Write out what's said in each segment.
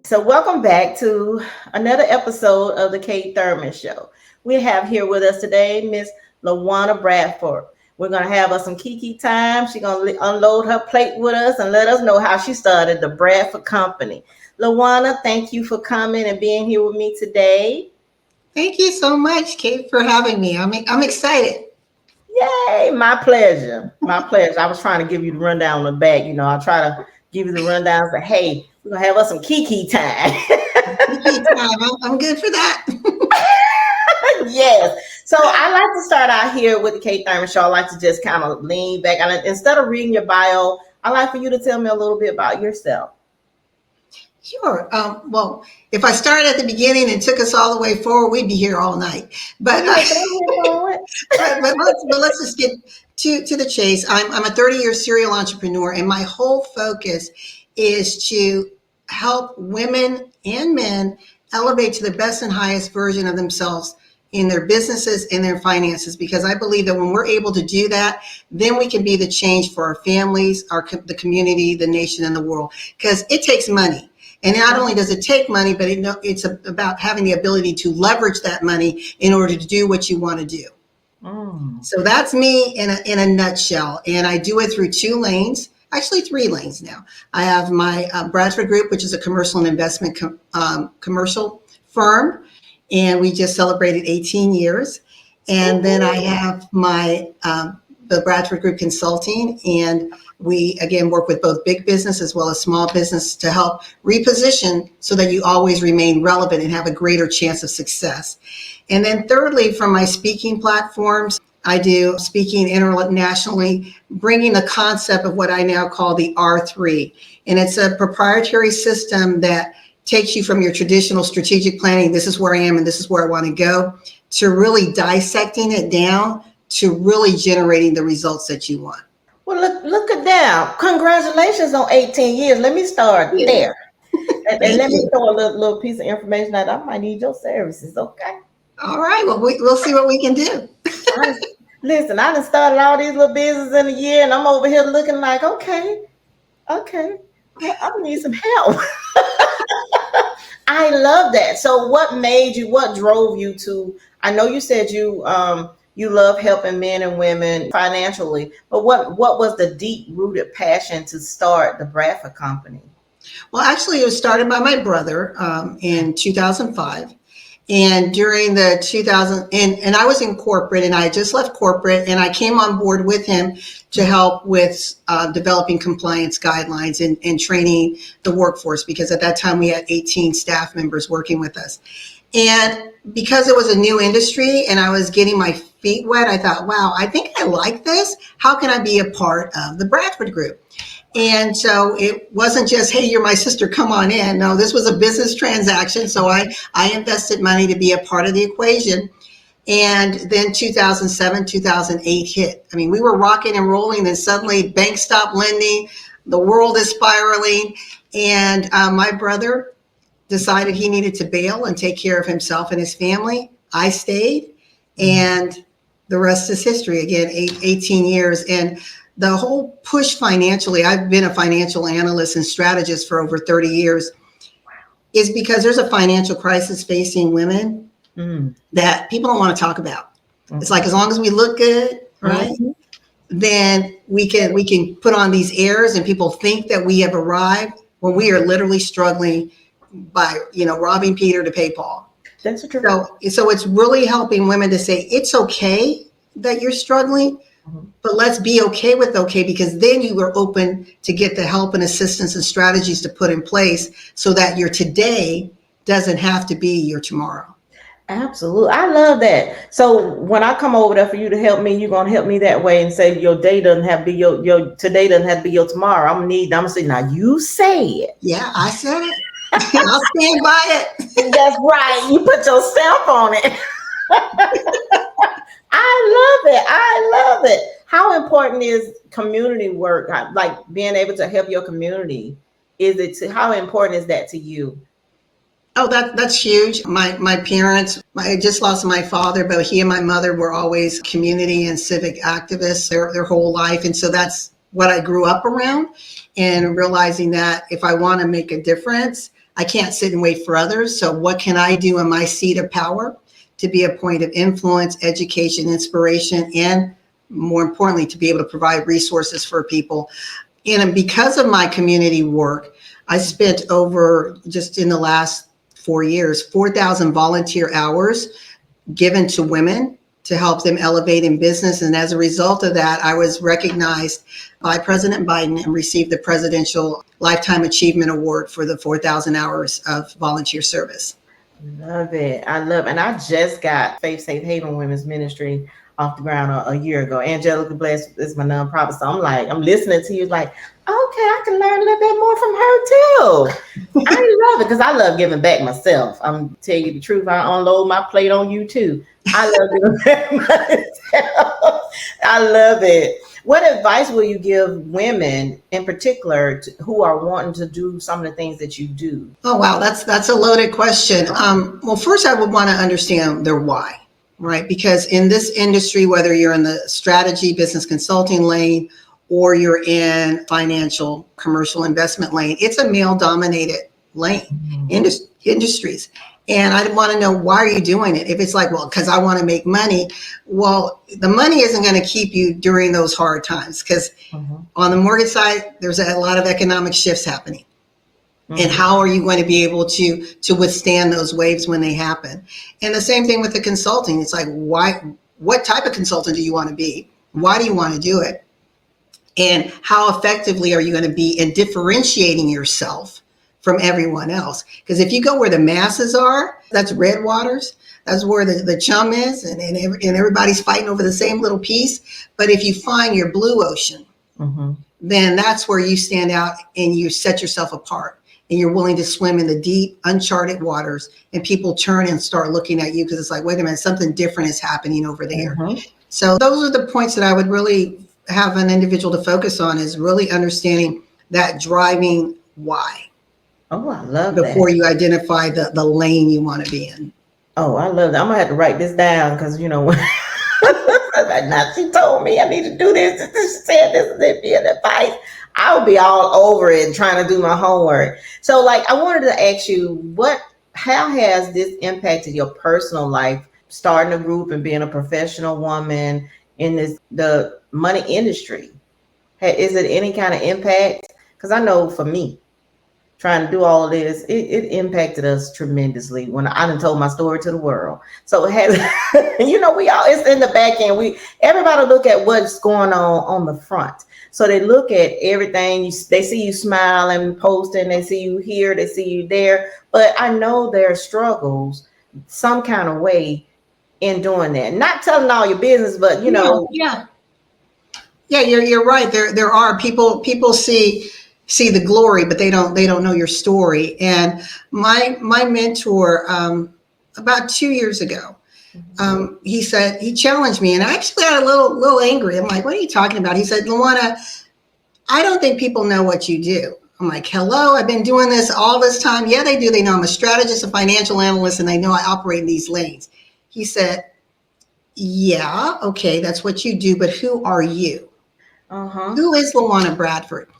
So welcome back to another episode of the Kate Thurman Show. We have here with us today Miss LaWanna Bradford. We're going to have us some kiki time. She's going to unload her plate with us and let us know how she started the Bradford Company. LaWanna, thank you for coming and being here with me today. Thank you so much, Kate, for having me. I'm excited. Yay, my pleasure. My pleasure. I was trying to give you the rundown on the back. I'll try to give you the rundown. But hey, we're going to have us some kiki time. Kiki time. I'm good for that. Yes. So I like to start out here with the Kate Thurman Show. I like to just kind of lean back. Instead of reading your bio, I like for you to tell me a little bit about yourself. Sure. Well, if I started at the beginning and took us all the way forward, we'd be here all night. But let's just get to the chase. I'm a 30-year serial entrepreneur, and my whole focus is to help women and men elevate to the best and highest version of themselves in their businesses and their finances, because I believe that when we're able to do that, then we can be the change for our families, the community, the nation, and the world, because it takes money. And not only does it take money, but it's about having the ability to leverage that money in order to do what you want to do. So that's me in a nutshell. And I do it through 2 lanes, actually 3 lanes now. I have my Bradford Group, which is a commercial and investment commercial firm. And we just celebrated 18 years. And then I have my the Bradford Group Consulting, and we again work with both big business as well as small business to help reposition so that you always remain relevant and have a greater chance of success. And then thirdly, from my speaking platforms, I do speaking internationally, bringing the concept of what I now call the R3. And it's a proprietary system that takes you from your traditional strategic planning, this is where I am and this is where I want to go, to really dissecting it down to really generating the results that you want. Well, look at that. Congratulations on 18 years. Let me start there. And let me throw a little piece of information out. I might need your services, okay? All right. Well, we'll see what we can do. Listen, I done started all these little businesses in a year, and I'm over here looking like, okay, I need some help. I love that. So what drove you to, I know you said you love helping men and women financially, but what was the deep-rooted passion to start the Bradford Company? Well, actually, it was started by my brother in 2005. And during the 2000, and I was in corporate, and I had just left corporate, and I came on board with him to help with developing compliance guidelines and training the workforce, because at that time we had 18 staff members working with us. And because it was a new industry and I was getting my feet wet, I thought, wow, I think I like this. How can I be a part of the Bradford Group? And so it wasn't just, hey, you're my sister, come on in. No, this was a business transaction. So I invested money to be a part of the equation. And then 2007, 2008 hit. I mean, we were rocking and rolling, and suddenly banks stopped lending. The world is spiraling. And my brother decided he needed to bail and take care of himself and his family. I stayed, and the rest is history. Again, 18 years. And the whole push financially, I've been a financial analyst and strategist for over 30 years, is because there's a financial crisis facing women that people don't want to talk about. It's like, as long as we look good, right? Then we can put on these airs and people think that we have arrived when we are literally struggling by, robbing Peter to pay Paul. That's true. So it's really helping women to say, it's okay that you're struggling, but let's be okay with okay, because then you are open to get the help and assistance and strategies to put in place so that your today doesn't have to be your tomorrow. Absolutely. I love that. So when I come over there for you to help me, you're going to help me that way and say your day doesn't have to be your today doesn't have to be your tomorrow. I'm going to say, now you say it. Yeah, I said it. I'll stand by it. That's right. You put your stamp on it. I love it. How important is community work? Like being able to help your community? How important is that to you? Oh, that's huge. My parents, I just lost my father, but he and my mother were always community and civic activists their whole life. And so that's what I grew up around, and realizing that if I want to make a difference, I can't sit and wait for others. So what can I do in my seat of power to be a point of influence, education, inspiration, and more importantly, to be able to provide resources for people. And because of my community work, I spent over, just in the last 4 years, 4,000 volunteer hours given to women to help them elevate in business. And as a result of that, I was recognized by President Biden and received the Presidential Lifetime Achievement Award for the 4,000 hours of volunteer service. Love it. I love it. And I just got Faith Safe Haven Women's Ministry off the ground a year ago. Angelica Bless is my nonprofit. So I'm listening to you like, okay, I can learn a little bit more from her too. I love it because I love giving back myself. I'm telling you the truth. I unload my plate on you too. I love giving back myself. I love it. What advice will you give women in particular who are wanting to do some of the things that you do? Oh, wow. That's a loaded question. Well, first I would want to understand their why, right? Because in this industry, whether you're in the strategy, business consulting lane, or you're in financial, commercial investment lane, it's a male dominated lane, industries. And I want to know, why are you doing it? If it's like, well, because I want to make money. Well, the money isn't going to keep you during those hard times, because on the mortgage side, there's a lot of economic shifts happening. And how are you going to be able to withstand those waves when they happen? And the same thing with the consulting. It's like, what type of consultant do you want to be? Why do you want to do it? And how effectively are you going to be in differentiating yourself from everyone else? Because if you go where the masses are, that's red waters. That's where the chum is, and everybody's fighting over the same little piece. But if you find your blue ocean, then that's where you stand out and you set yourself apart, and you're willing to swim in the deep, uncharted waters, and people turn and start looking at you because it's like, wait a minute, something different is happening over there. So those are the points that I would really have an individual to focus on, is really understanding that driving why. Oh, I love that. Before you identify the lane you want to be in. Oh, I love that. I'm gonna have to write this down because now she told me I need to do this. She said this is be an advice. I would be all over it trying to do my homework. So, I wanted to ask you, how has this impacted your personal life, starting a group and being a professional woman in the money industry? Is it any kind of impact? Because I know for me, trying to do all of this, it impacted us tremendously when I done told my story to the world. So it has, it's in the back end. Everybody look at what's going on the front. So they look at everything. They see you smiling, posting, they see you here, they see you there. But I know there are struggles some kind of way in doing that. Not telling all your business, but Yeah, you're right. There are people see the glory, but they don't know your story. And my mentor, about 2 years ago, he challenged me, and I actually got a little angry. I'm like, what are you talking about? He said, LaWanna, I don't think people know what you do. I'm like, hello, I've been doing this all this time. Yeah, they do. They know I'm a strategist, a financial analyst, and they know I operate in these lanes. He said, yeah, okay, that's what you do, but who are you? Who is LaWanna Bradford?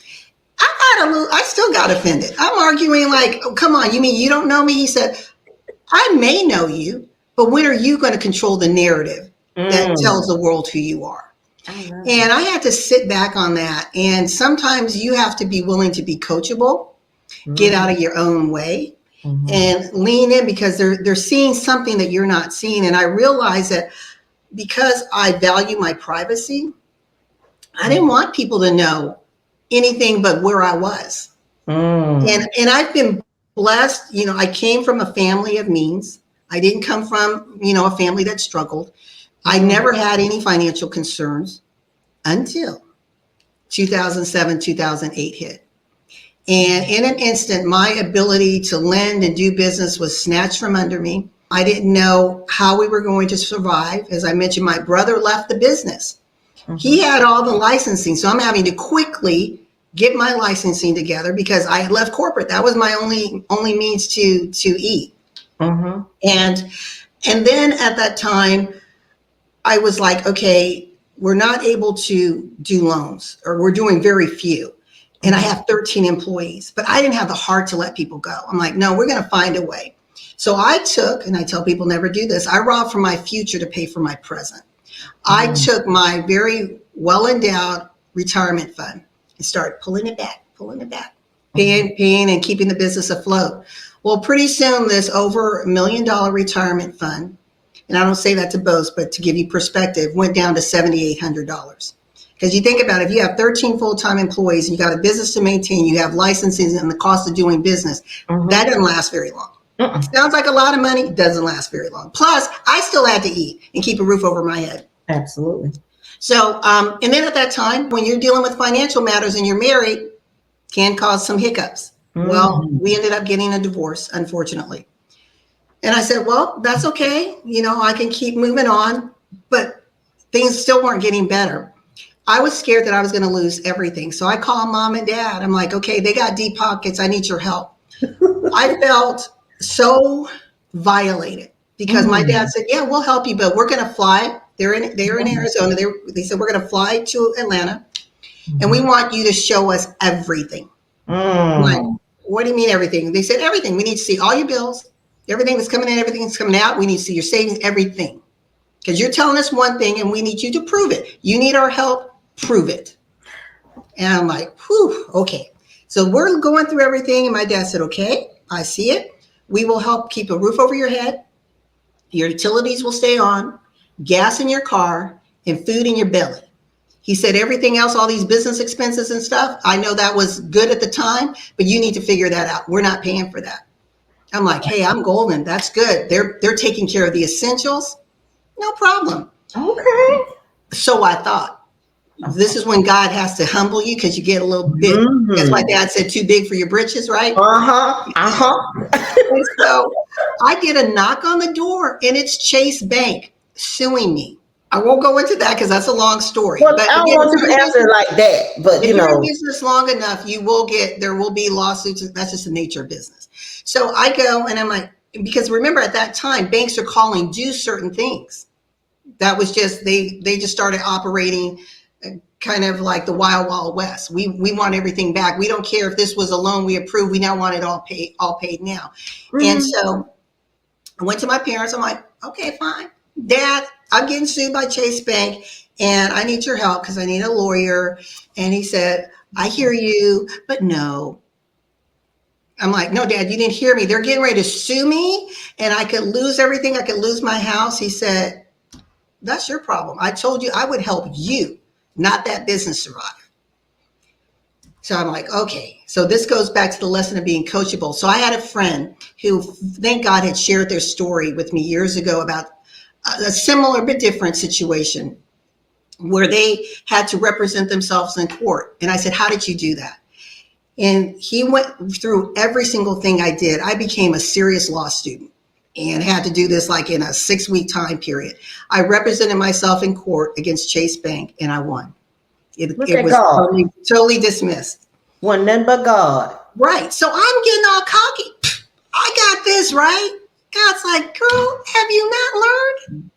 I still got offended. I'm arguing like, oh, come on, you mean you don't know me? He said, I may know you, but when are you going to control the narrative that tells the world who you are? And I had to sit back on that. And sometimes you have to be willing to be coachable, get out of your own way, and lean in, because they're seeing something that you're not seeing. And I realized that because I value my privacy, I didn't want people to know anything but where I was. And I've been blessed. I came from a family of means. I didn't come from, a family that struggled. I never had any financial concerns until 2007, 2008 hit. And in an instant, my ability to lend and do business was snatched from under me. I didn't know how we were going to survive. As I mentioned, my brother left the business. He had all the licensing. So I'm having to quickly get my licensing together because I had left corporate. That was my only means to eat. And then at that time, I was like, okay, we're not able to do loans, or we're doing very few. and I have 13 employees, but I didn't have the heart to let people go. I'm like, no, we're going to find a way. So I took, and I tell people never do this, I robbed from my future to pay for my present. I took my very well-endowed retirement fund and started pulling it back, paying and keeping the business afloat. Well, pretty soon this over $1 million retirement fund, and I don't say that to boast, but to give you perspective, went down to $7,800. Because you think about it, if you have 13 full-time employees and you got a business to maintain, you have licenses and the cost of doing business, that doesn't last very long. Sounds like a lot of money, doesn't last very long. Plus, I still had to eat and keep a roof over my head. Absolutely. So, and then at that time, when you're dealing with financial matters and you're married, can cause some hiccups. Well, we ended up getting a divorce, unfortunately. And I said, well, that's okay. You know, I can keep moving on, but things still weren't getting better. I was scared that I was going to lose everything. So I called mom and dad. I'm like, okay, they got deep pockets. I need your help. I felt so violated because my dad said, yeah, we'll help you, but we're going to fly. They're in Arizona. They said, we're going to fly to Atlanta and we want you to show us everything. I'm like, what do you mean everything? They said, everything. We need to see all your bills, everything that's coming in, everything that's coming out. We need to see your savings, everything. Because you're telling us one thing and we need you to prove it. You need our help, prove it. And I'm like, whew, okay. So we're going through everything. And my dad said, okay, I see it. We will help keep a roof over your head. Your utilities will stay on, gas in your car, and food in your belly. He said, everything else, all these business expenses and stuff, I know that was good at the time, but you need to figure that out. We're not paying for that. I'm like, hey, I'm golden. That's good. They're taking care of the essentials. No problem. Okay. So I thought. This is when God has to humble you because you get a little bit, as my dad said, too big for your britches, right? And so I get a knock on the door and it's Chase Bank suing me. I won't go into that because that's a long story. Well, but I don't want you to answer it like that. But if you're in business long enough, there will be lawsuits. That's just the nature of business. So I go and I'm like, because remember at that time, banks are calling due certain things. That was just, they just started operating kind of like the wild, wild west. We want everything back. We don't care if this was a loan we approved. We now want it all paid now. And so I went to my parents. I'm like, okay, fine. Dad, I'm getting sued by Chase Bank and I need your help because I need a lawyer. And he said, I hear you, but no. I'm like, no, Dad, you didn't hear me. They're getting ready to sue me and I could lose everything. I could lose my house. He said, that's your problem. I told you I would help you, not that business survive. So I'm like, okay. So this goes back to the lesson of being coachable. So I had a friend who, thank God, had shared their story with me years ago about a similar but different situation where they had to represent themselves in court. And I said, how did you do that? And he went through every single thing I did. I became a serious law student and had to do this like in a 6-week time period. I represented myself in court against Chase Bank and I won. It was totally dismissed. Wasn't nothing but God. Right. So I'm getting all cocky. I got this, right? God's like, girl, have you not learned?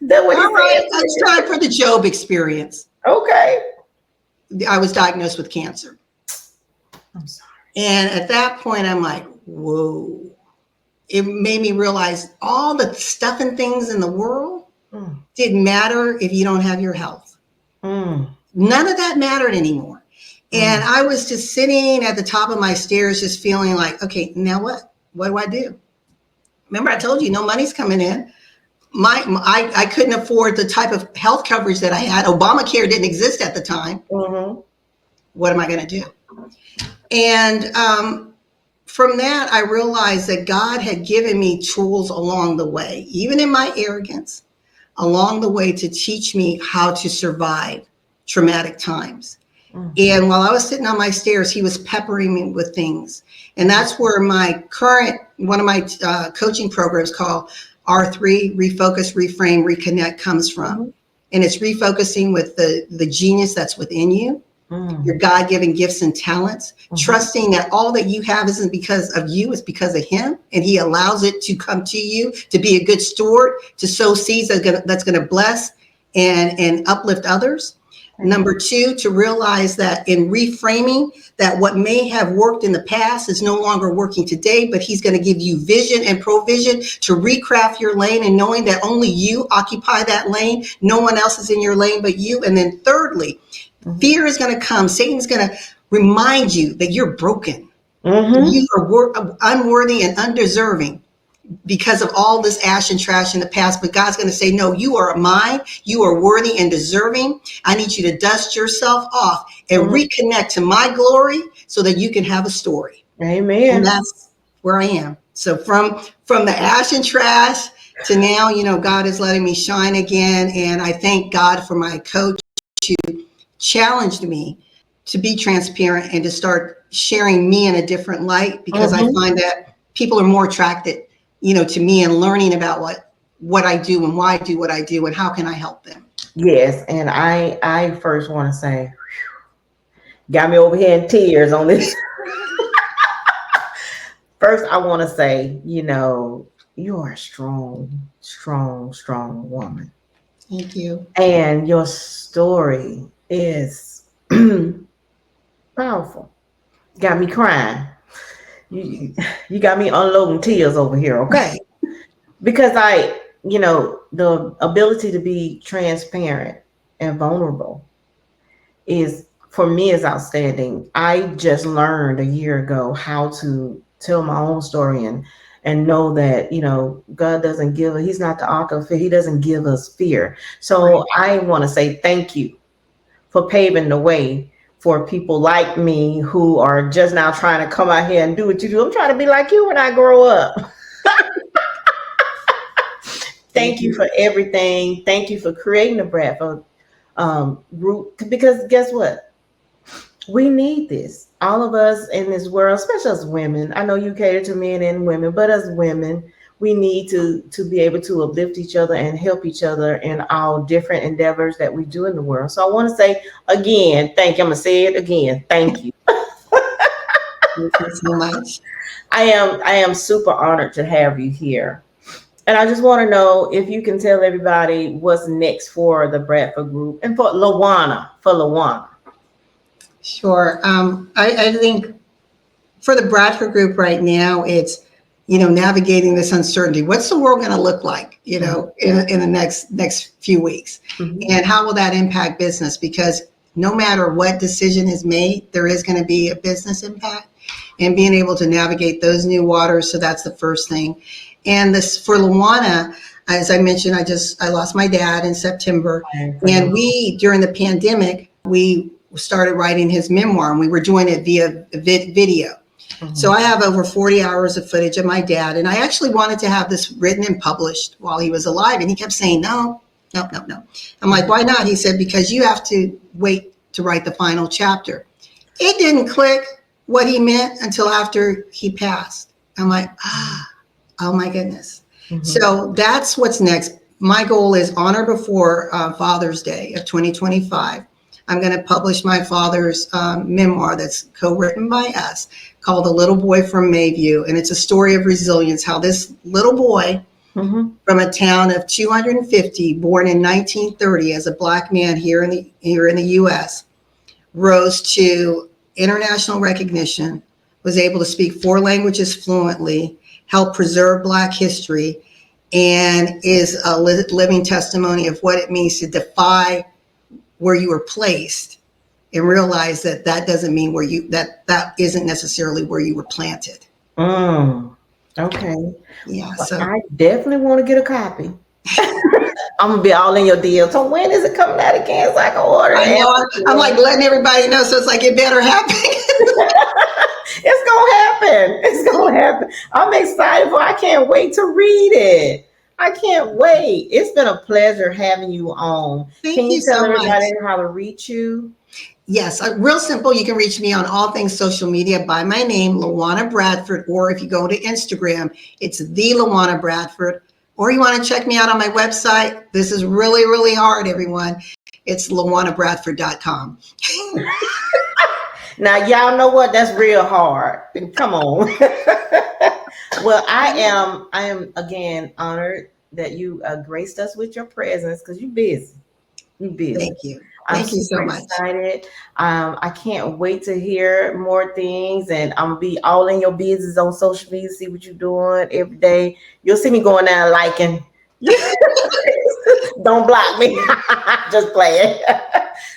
That what all right, it's time for the Job experience. Okay. I was diagnosed with cancer. I'm sorry. And at that point, I'm like, whoa. It made me realize all the stuff and things in the world didn't matter if you don't have your health. None of that mattered anymore. And I was just sitting at the top of my stairs, just feeling like, okay, now what? What do I do? Remember, I told you no money's coming in. I couldn't afford the type of health coverage that I had. Obamacare didn't exist at the time. What am I going to do? And from that, I realized that God had given me tools along the way, even in my arrogance, along the way to teach me how to survive traumatic times. And while I was sitting on my stairs, he was peppering me with things. And that's where one of my coaching programs called R3, Refocus, Reframe, Reconnect comes from. And it's refocusing with the genius that's within you, your God-given gifts and talents, trusting that all that you have isn't because of you, it's because of him. And he allows it to come to you to be a good steward, to sow seeds that's going to bless and uplift others. Number two, to realize that in reframing that what may have worked in the past is no longer working today, but he's going to give you vision and provision to recraft your lane, and knowing that only you occupy that lane. No one else is in your lane but you. And then thirdly, fear is going to come. Satan's going to remind you that you're broken. You are unworthy and undeserving because of all this ash and trash in the past. But God's going to say, no, you are mine. You are worthy and deserving. I need you to dust yourself off and reconnect to my glory so that you can have a story. Amen. And that's where I am. So from the ash and trash to now, God is letting me shine again. And I thank God for my coach who challenged me to be transparent and to start sharing me in a different light, because I find that people are more attracted to me and learning about what I do and why I do what I do and how can I help them. Yes, and I first want to say, got me over here in tears on this. First, I want to say, you are a strong, strong, strong woman. Thank you. And your story is powerful. Got me crying. You got me unloading tears over here, okay? Because the ability to be transparent and vulnerable is, for me, is outstanding. I just learned a year ago how to tell my own story and know that, God doesn't he's not the author of fear. He doesn't give us fear. So I want to say thank you for paving the way for people like me who are just now trying to come out here and do what you do. I'm trying to be like you when I grow up. Thank you for everything. Thank you for creating the Bradford group, because guess what? We need this. All of us in this world, especially as women. I know you cater to men and women, but as women, we need to be able to uplift each other and help each other in all different endeavors that we do in the world. So I want to say again, thank you. I'm going to say it again. Thank you. Thank you so much. I am super honored to have you here. And I just want to know if you can tell everybody what's next for the Bradford group and for LaWanna. Sure. I think for the Bradford group right now, it's, navigating this uncertainty. What's the world going to look like, in the next few weeks? And how will that impact business? Because no matter what decision is made, there is going to be a business impact, and being able to navigate those new waters. So that's the first thing. And this for LaWanna, as I mentioned, I lost my dad in September, and during the pandemic, we started writing his memoir, and we were doing it via video. So I have over 40 hours of footage of my dad, and I actually wanted to have this written and published while he was alive, and he kept saying, no. I'm like, why not? He said, because you have to wait to write the final chapter. It didn't click what he meant until after he passed. I'm like, oh my goodness. So that's what's next. My goal is on or before Father's Day of 2025. I'm going to publish my father's memoir that's co-written by us, called A Little Boy from Mayview. And it's a story of resilience, how this little boy from a town of 250, born in 1930 as a Black man here in the U.S., rose to international recognition, was able to speak 4 languages fluently, help preserve Black history, and is a living testimony of what it means to defy where you were placed and realize that doesn't mean that isn't necessarily where you were planted. Okay. Yeah. So So I definitely want to get a copy. I'm gonna be all in your deal. So when is it coming out again so I can order it? I know, I'm like letting everybody know. So it's like, it better happen. It's gonna happen. I'm excited I can't wait to read it. I can't wait. It's been a pleasure having you on. Can you tell everybody how to reach you? Yes, real simple. You can reach me on all things social media by my name, LaWanna Bradford, or if you go to Instagram, it's the LaWanna Bradford, or you want to check me out on my website. This is really, really hard, everyone. It's LaWannaBradford.com. Now, y'all know what? That's real hard. Come on. Well, I am again honored that you graced us with your presence, because you're busy. You're busy. Thank you. I'm Thank you so super much. excited. I can't wait to hear more things, and I'm gonna be all in your business on social media, see what you're doing every day. You'll see me going down liking. Don't block me. Just playing.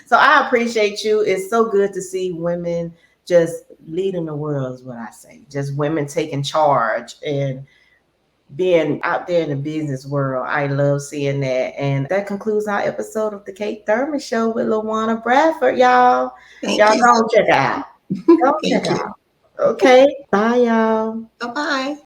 So I appreciate you. It's so good to see women just leading the world, is what I say. Just women taking charge and being out there in the business world. I love seeing that. And that concludes our episode of the Kate Thurman Show with LaWanna Bradford, y'all. Thank Y'all you go so check it out. Go check Thank it out. you. Okay. Bye, y'all. Bye-bye.